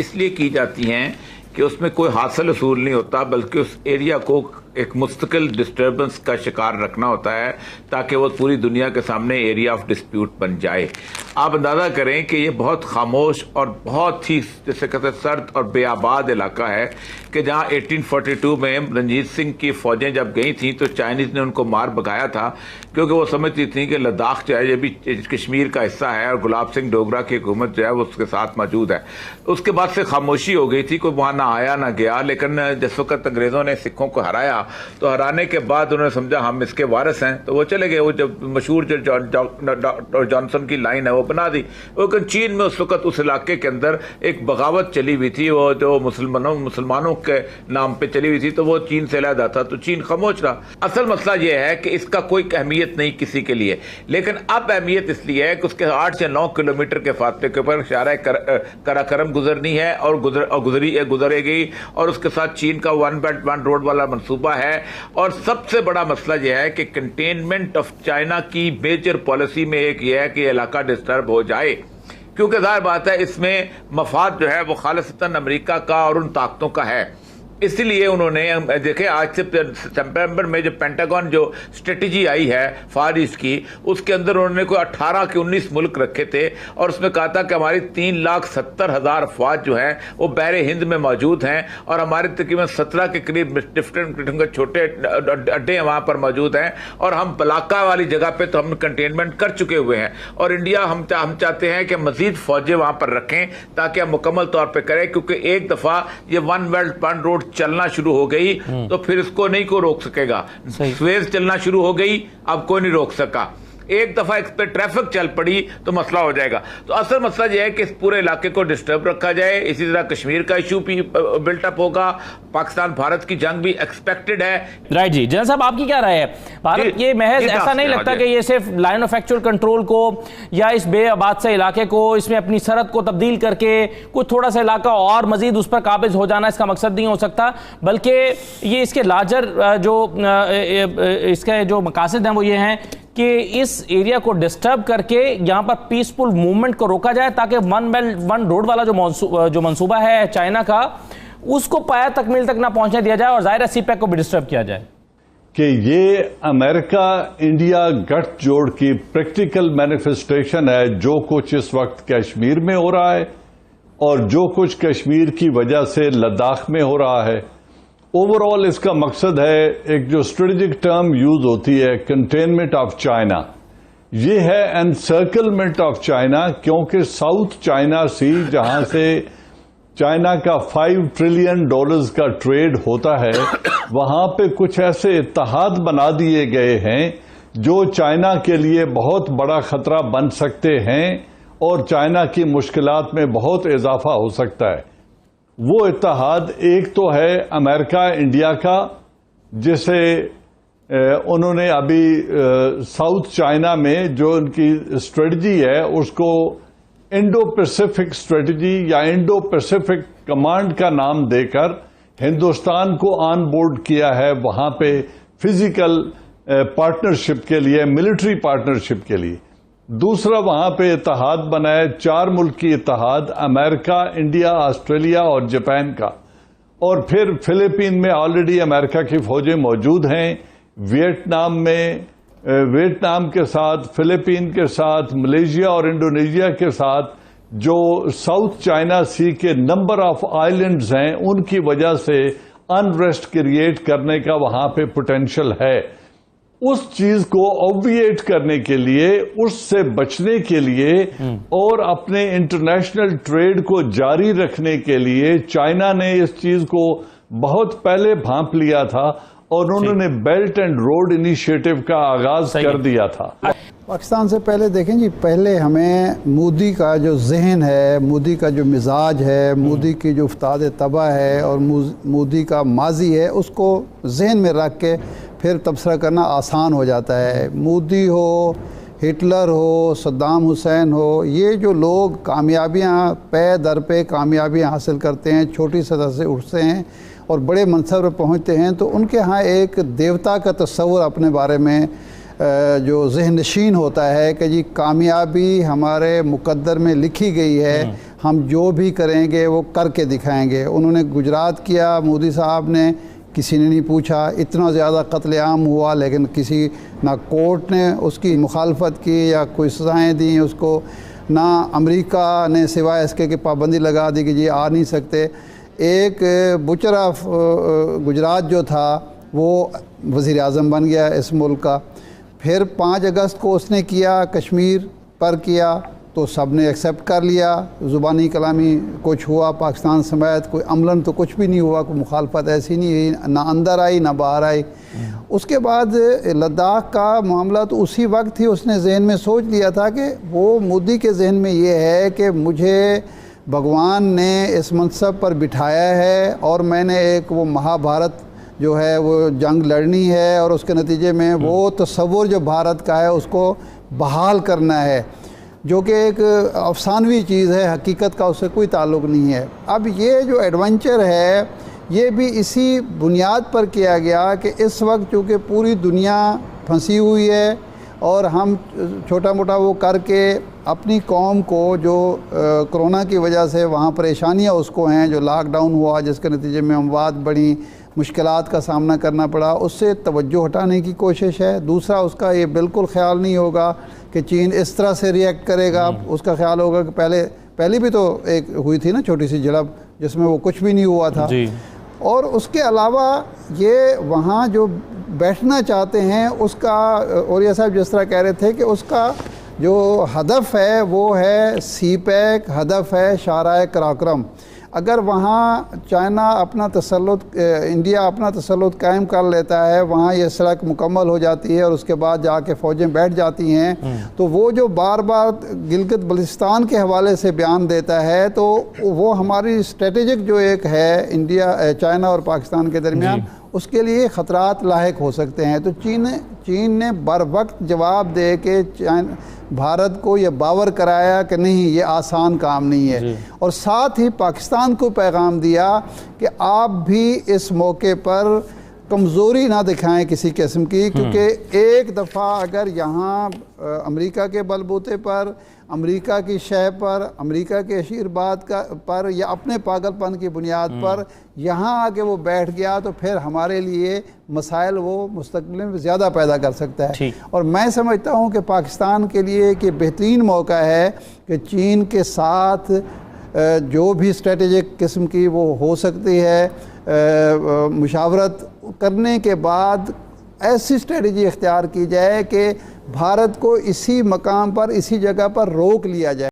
اس لیے کی جاتی ہیں کہ اس میں کوئی حاصل حصول نہیں ہوتا، بلکہ اس ایریا کو ایک مستقل ڈسٹربنس کا شکار رکھنا ہوتا ہے تاکہ وہ پوری دنیا کے سامنے ایریا آف ڈسپیوٹ بن جائے۔ آپ اندازہ کریں کہ یہ بہت خاموش اور بہت ہی جیسے کہتے ہیں سرد اور بے آباد علاقہ ہے کہ جہاں 1842 میں رنجیت سنگھ کی فوجیں جب گئی تھیں تو چائنیز نے ان کو مار بھگایا تھا، کیونکہ وہ سمجھتی تھیں کہ لداخ جو ہے یہ بھی کشمیر کا حصہ ہے اور گلاب سنگھ ڈوگرا کی حکومت جو ہے وہ اس کے ساتھ موجود ہے۔ اس کے بعد سے خاموشی ہو گئی تھی، کوئی وہاں نہ آیا نہ گیا، لیکن جس وقت انگریزوں نے سکھوں کو ہرایا تو ہرانے کے بعد انہوں نے سمجھا ہم اس کے وارث ہیں تو وہ چلے گئے۔ وہ جب مشہور جو ڈاکٹر جانسن کی لائن ہے وہ بنا دی، لیکن چین میں اس وقت اس علاقے کے اندر ایک بغاوت چلی ہوئی تھی، وہ جو مسلمانوں کے نام پہ چلی ہوئی تھی، تو وہ چین سے علیحدہ تھا تو چین خاموش رہا۔ اصل مسئلہ یہ ہے کہ اس کا کوئی اہمیت نہیں کسی کے لیے، لیکن اب اہمیت اس لیے ہے کہ اس کے 8 سے 9 کلومیٹر کے فاصلے کے اوپر شاہراہ قراقرم گزرنی ہے اور گزرے گی، اور اس کے ساتھ چین کا ون بیلٹ ون روڈ والا منصوبہ ہے۔ اور سب سے بڑا مسئلہ یہ ہے کہ کنٹینمنٹ آف چائنا کی میجر پالیسی میں ایک یہ ہے کہ یہ علاقہ ڈسٹرب ہو جائے، کیونکہ ظاہر بات ہے اس میں مفاد جو ہے وہ خالصتاً امریکہ کا اور ان طاقتوں کا ہے۔ اسی لیے انہوں نے دیکھیں آج سے سپٹمبر میں جو پینٹاگون جو اسٹریٹجی آئی ہے فار ایسٹ کی، اس کے اندر انہوں نے کوئی 18 کے 19 ملک رکھے تھے اور اس میں کہا تھا کہ ہماری 3,70,000 افواج جو ہیں وہ بحر ہند میں موجود ہیں اور ہمارے تقریباً 17 کے قریب ڈفرینٹ قسم کے چھوٹے اڈے وہاں پر موجود ہیں، اور ہم بلاکا والی جگہ پہ تو ہم کنٹینمنٹ کر چکے ہوئے ہیں، اور انڈیا ہم چاہتے ہیں کہ مزید فوجیں وہاں پر رکھیں تاکہ ہم مکمل طور پہ کریں، کیونکہ ایک دفعہ یہ ون بیلٹ ون روڈ چلنا شروع ہو گئی تو پھر اس کو نہیں کوئی روک سکے گا۔ سویز چلنا شروع ہو گئی، اب کوئی نہیں روک سکا۔ ایک دفعہ اس پہ ٹریفک چل پڑی تو مسئلہ ہو جائے گا۔ تو اصل مسئلہ یہ ہے کہ اس پورے علاقے کو ڈسٹرب رکھا جائے۔ اسی طرح کشمیر کا ایشو بھی بلٹ اپ ہوگا، پاکستان بھارت کی جنگ بھی ایکسپیکٹڈ ہے۔ رائٹ جی، جنرل صاحب آپ کی کیا رائے ہے؟ بھارت یہ محض ایسا نہیں لگتا کہ یہ صرف لائن آف ایکچوئل کنٹرول کو یا اس بے آباد سے علاقے کو اس میں اپنی سرحد کو تبدیل کر کے کچھ تھوڑا سا علاقہ اور مزید اس پر قابض ہو جانا اس کا مقصد نہیں ہو سکتا، بلکہ یہ اس کے لارجر جو اس کے جو مقاصد ہیں وہ یہ ہیں کہ اس ایریا کو ڈسٹرب کر کے یہاں پر پیسفل موومنٹ کو روکا جائے تاکہ ون بیلٹ ون روڈ والا جو منصوبہ ہے چائنا کا اس کو پایا تکمیل تک نہ پہنچنے دیا جائے، اور ظاہر ہے سی پیک کو بھی ڈسٹرب کیا جائے۔ کہ یہ امریکہ انڈیا گٹھ جوڑ کی پریکٹیکل مینیفیسٹیشن ہے جو کچھ اس وقت کشمیر میں ہو رہا ہے اور جو کچھ کشمیر کی وجہ سے لداخ میں ہو رہا ہے۔ اوور آل اس کا مقصد ہے، ایک جو اسٹریٹجک ٹرم یوز ہوتی ہے کنٹینمنٹ آف چائنا، یہ ہے انسرکلمنٹ آف چائنا، کیونکہ ساؤتھ چائنا سی جہاں سے چائنا کا $5 ٹریلین کا ٹریڈ ہوتا ہے، وہاں پہ کچھ ایسے اتحاد بنا دیے گئے ہیں جو چائنا کے لیے بہت بڑا خطرہ بن سکتے ہیں اور چائنا کی مشکلات میں بہت اضافہ ہو سکتا ہے۔ وہ اتحاد ایک تو ہے امریکہ انڈیا کا، جسے انہوں نے ابھی ساؤتھ چائنا میں جو ان کی اسٹریٹجی ہے اس کو انڈو پیسیفک اسٹریٹجی یا انڈو پیسیفک کمانڈ کا نام دے کر ہندوستان کو آن بورڈ کیا ہے وہاں پہ فزیکل پارٹنرشپ کے لیے، ملٹری پارٹنرشپ کے لیے۔ دوسرا وہاں پہ اتحاد بنا ہے 4 ملک کی اتحاد، امریکہ، انڈیا، آسٹریلیا اور جاپان کا، اور پھر فلپین میں آلریڈی امریکہ کی فوجیں موجود ہیں، ویتنام کے ساتھ، فلپین کے ساتھ، ملیشیا اور انڈونیشیا کے ساتھ جو ساؤتھ چائنا سی کے نمبر آف آئلینڈز ہیں ان کی وجہ سے انریسٹ کریٹ کرنے کا وہاں پہ پوٹینشل ہے۔ اس چیز کو اوبویٹ کرنے کے لیے، اس سے بچنے کے لیے اور اپنے انٹرنیشنل ٹریڈ کو جاری رکھنے کے لیے چائنا نے اس چیز کو بہت پہلے بھانپ لیا تھا اور انہوں نے بیلٹ اینڈ روڈ انیشیٹو کا آغاز کر دیا تھا۔ پاکستان سے پہلے دیکھیں جی، پہلے ہمیں مودی کا جو ذہن ہے، مودی کا جو مزاج ہے، مودی کی جو افتاد طبع ہے اور مودی کا ماضی ہے، اس کو ذہن میں رکھ کے پھر تبصرہ کرنا آسان ہو جاتا ہے۔ مودی ہو، ہٹلر ہو، صدام حسین ہو، یہ جو لوگ کامیابیاں پے در پہ کامیابیاں حاصل کرتے ہیں، چھوٹی سطح سے اٹھتے ہیں اور بڑے منصب پر پہنچتے ہیں، تو ان کے ہاں ایک دیوتا کا تصور اپنے بارے میں جو ذہن نشین ہوتا ہے کہ جی کامیابی ہمارے مقدر میں لکھی گئی ہے، ہم جو بھی کریں گے وہ کر کے دکھائیں گے. انہوں نے گجرات کیا مودی صاحب نے, کسی نے نہیں پوچھا, اتنا زیادہ قتل عام ہوا لیکن کسی نہ کورٹ نے اس کی مخالفت کی یا کوئی سزائیں دیں اس کو, نہ امریکہ نے سوائے اس کے کہ پابندی لگا دی کہ جی آ نہیں سکتے. ایک بچر آف گجرات جو تھا وہ وزیر اعظم بن گیا اس ملک کا. پھر 5 اگست کو اس نے کیا, کشمیر پر کیا تو سب نے ایکسیپٹ کر لیا, زبانی کلامی کچھ ہوا پاکستان سمیت, کوئی عملاً تو کچھ بھی نہیں ہوا, کوئی مخالفت ایسی نہیں ہوئی, نہ اندر آئی نہ باہر آئی. اس کے بعد لداخ کا معاملہ تو اسی وقت ہی اس نے ذہن میں سوچ لیا تھا کہ وہ مودی کے ذہن میں یہ ہے کہ مجھے بھگوان نے اس منصب پر بٹھایا ہے اور میں نے ایک وہ مہابھارت جو ہے وہ جنگ لڑنی ہے اور اس کے نتیجے میں وہ تصور جو بھارت کا ہے اس کو بحال کرنا ہے, جو کہ ایک افسانوی چیز ہے, حقیقت کا اس سے کوئی تعلق نہیں ہے. اب یہ جو ایڈونچر ہے یہ بھی اسی بنیاد پر کیا گیا کہ اس وقت چونکہ پوری دنیا پھنسی ہوئی ہے اور ہم چھوٹا موٹا وہ کر کے اپنی قوم کو جو کرونا کی وجہ سے وہاں پریشانیاں اس کو ہیں, جو لاک ڈاؤن ہوا جس کے نتیجے میں اموات بڑھی, مشکلات کا سامنا کرنا پڑا, اس سے توجہ ہٹانے کی کوشش ہے. دوسرا اس کا یہ بالکل خیال نہیں ہوگا کہ چین اس طرح سے ریئیکٹ کرے گا. اس کا خیال ہوگا کہ پہلی بھی تو ایک ہوئی تھی نا چھوٹی سی جھڑپ جس میں وہ کچھ بھی نہیں ہوا تھا. اور اس کے علاوہ یہ وہاں جو بیٹھنا چاہتے ہیں اس کا, اوریا صاحب جس طرح کہہ رہے تھے کہ اس کا جو ہدف ہے وہ ہے سی پیک, ہدف ہے شاہراہ قراقرم. اگر وہاں چائنا اپنا تسلط, انڈیا اپنا تسلط قائم کر لیتا ہے, وہاں یہ سڑک مکمل ہو جاتی ہے اور اس کے بعد جا کے فوجیں بیٹھ جاتی ہیں, تو وہ جو بار بار گلگت بلتستان کے حوالے سے بیان دیتا ہے تو وہ ہماری اسٹریٹجک جو ایک ہے انڈیا, چائنا اور پاکستان کے درمیان, اس کے لیے خطرات لاحق ہو سکتے ہیں. تو چین نے بر وقت جواب دے کے بھارت کو یہ باور کرایا کہ نہیں یہ آسان کام نہیں ہے, اور ساتھ ہی پاکستان کو پیغام دیا کہ آپ بھی اس موقع پر کمزوری نہ دکھائیں کسی قسم کی, کیونکہ ایک دفعہ اگر یہاں امریکہ کے بلبوتے پر, امریکہ کی شہ پر, امریکہ کے آشیرواد پر یا اپنے پاگل پن کی بنیاد پر یہاں آ کے وہ بیٹھ گیا تو پھر ہمارے لیے مسائل وہ مستقبل میں زیادہ پیدا کر سکتا ہے. اور میں سمجھتا ہوں کہ پاکستان کے لیے ایک بہترین موقع ہے کہ چین کے ساتھ جو بھی اسٹریٹجک قسم کی وہ ہو سکتی ہے مشاورت کرنے کے بعد ایسی اسٹریٹجی اختیار کی جائے کہ بھارت کو اسی مقام پر, اسی جگہ پر روک لیا جائے.